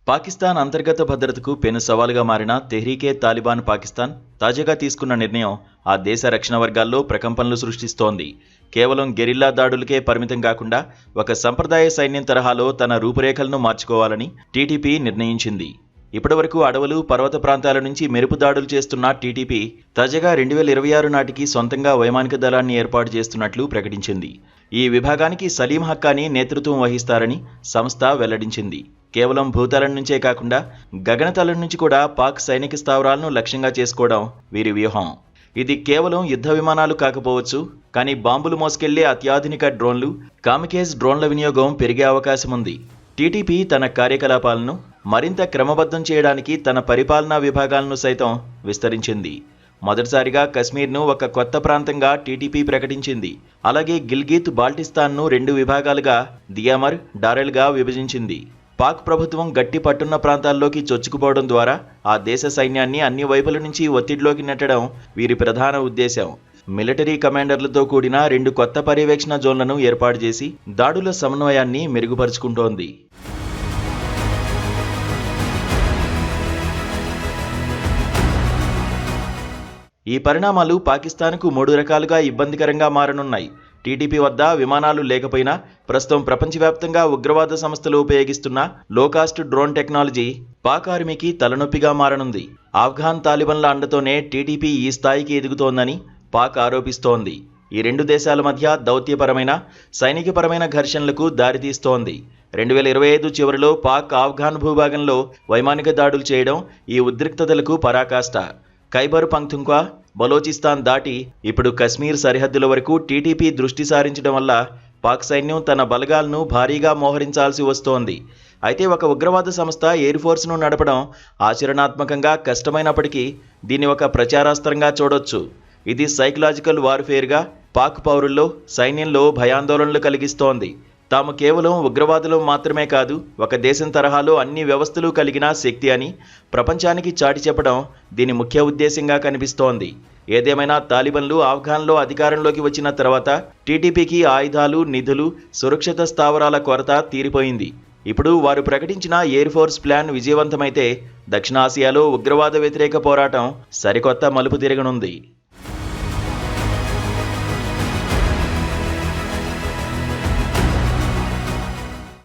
పాకిస్తాన్ అంతర్గత భద్రతకు పెను సవాలుగా మారిన తెహ్రీకే తాలిబాన్ పాకిస్తాన్ తాజాగా తీసుకున్న నిర్ణయం ఆ దేశ రక్షణ వర్గాల్లో ప్రకంపనలు సృష్టిస్తోంది. కేవలం గెరిల్లా దాడులకే పరిమితం కాకుండా ఒక సంప్రదాయ సైన్యం తరహాలో తన రూపురేఖలను మార్చుకోవాలని టీటీపీ నిర్ణయించింది. ఇప్పటివరకు అడవులు, పర్వత ప్రాంతాల నుంచి మెరుపు దాడులు చేస్తున్న టీటీపీ తాజాగా 2026 నాటికి సొంతంగా వైమానిక దళాన్ని ఏర్పాటు చేస్తున్నట్లు ప్రకటించింది. ఈ విభాగానికి సలీం హక్కానీ నేతృత్వం వహిస్తారని సంస్థ వెల్లడించింది. కేవలం భూతలం నుంచే కాకుండా గగనతలం నుంచి కూడా పాక్ సైనిక స్థావరాలను లక్ష్యంగా చేసుకోవడం వీరి వ్యూహం. ఇది కేవలం యుద్ధ విమానాలు కాకపోవచ్చు, కానీ బాంబులు మోసుకెళ్లే అత్యాధునిక డ్రోన్లు, కామికేజ్ డ్రోన్ల వినియోగం పెరిగే అవకాశం ఉంది. టీటీపీ తన కార్యకలాపాలను మరింత క్రమబద్ధం చేయడానికి తన పరిపాలనా విభాగాలను సైతం విస్తరించింది. మొదటిసారిగా కశ్మీర్ను ఒక కొత్త ప్రాంతంగా టీటీపీ ప్రకటించింది. అలాగే గిల్గిత్ బాల్టిస్తాన్ను 2 విభాగాలుగా దియామర్, డారెల్గా విభజించింది. పాక్ ప్రభుత్వం గట్టి పట్టున్న ప్రాంతాల్లోకి చొచ్చుకుపోవడం ద్వారా ఆ దేశ సైన్యాన్ని అన్ని వైపుల నుంచి ఒత్తిడిలోకి నెట్టడం వీరి ప్రధాన ఉద్దేశం. మిలిటరీ కమాండర్లతో కూడిన 2 కొత్త పర్యవేక్షణ జోన్లను ఏర్పాటు చేసి దాడుల సమన్వయాన్ని మెరుగుపరుచుకుంటోంది. ఈ పరిణామాలు పాకిస్తాన్కు 3 రకాలుగా ఇబ్బందికరంగా మారనున్నాయి. టీటీపీ వద్ద విమానాలు లేకపోయినా ప్రస్తుతం ప్రపంచవ్యాప్తంగా ఉగ్రవాద సంస్థలు ఉపయోగిస్తున్న లోకాస్ట్ డ్రోన్ టెక్నాలజీ పాక్ ఆర్మీకి తలనొప్పిగా మారనుంది. ఆఫ్ఘాన్ తాలిబన్ల అండతోనే టీటీపీ ఈ స్థాయికి ఎదుగుతోందని పాక్ ఆరోపిస్తోంది. ఈ 2 దేశాల మధ్య దౌత్యపరమైన, సైనికపరమైన ఘర్షణలకు దారితీస్తోంది. 2025 చివరిలో పాక్ ఆఫ్ఘాన్ భూభాగంలో వైమానిక దాడులు చేయడం ఈ ఉద్రిక్తతలకు పరాకాష్ట. ఖైబర్ పఖ్తుంఖ్వా, బలోచిస్తాన్ దాటి ఇప్పుడు కశ్మీర్ సరిహద్దుల వరకు టీటీపీ దృష్టి సారించడం వల్ల పాక్ సైన్యం తన బలగాలను భారీగా మోహరించాల్సి వస్తోంది. అయితే ఒక ఉగ్రవాద సంస్థ ఎయిర్ ఫోర్స్ను నడపడం ఆచరణాత్మకంగా కష్టమైనప్పటికీ దీన్ని ఒక ప్రచారాస్త్రంగా చూడొచ్చు. ఇది సైకలాజికల్ వార్ఫేర్గా పాక్ పౌరుల్లో, సైన్యంలో భయాందోళనలు కలిగిస్తోంది. తాము కేవలం ఉగ్రవాదులు మాత్రమే కాదు, ఒక దేశం తరహాలో అన్ని వ్యవస్థలు కలిగిన శక్తి అని ప్రపంచానికి చాటి చెప్పడం దీని ముఖ్య ఉద్దేశంగా కనిపిస్తోంది. ఏదేమైనా తాలిబన్లు ఆఫ్ఘాన్లో అధికారంలోకి వచ్చిన తర్వాత టీటీపీకి ఆయుధాలు, నిధులు, సురక్షిత స్థావరాల కొరత తీరిపోయింది. ఇప్పుడు వారు ప్రకటించిన ఎయిర్ ఫోర్స్ ప్లాన్ విజయవంతమైతే దక్షిణాసియాలో ఉగ్రవాద వ్యతిరేక పోరాటం సరికొత్త మలుపు తిరగనుంది.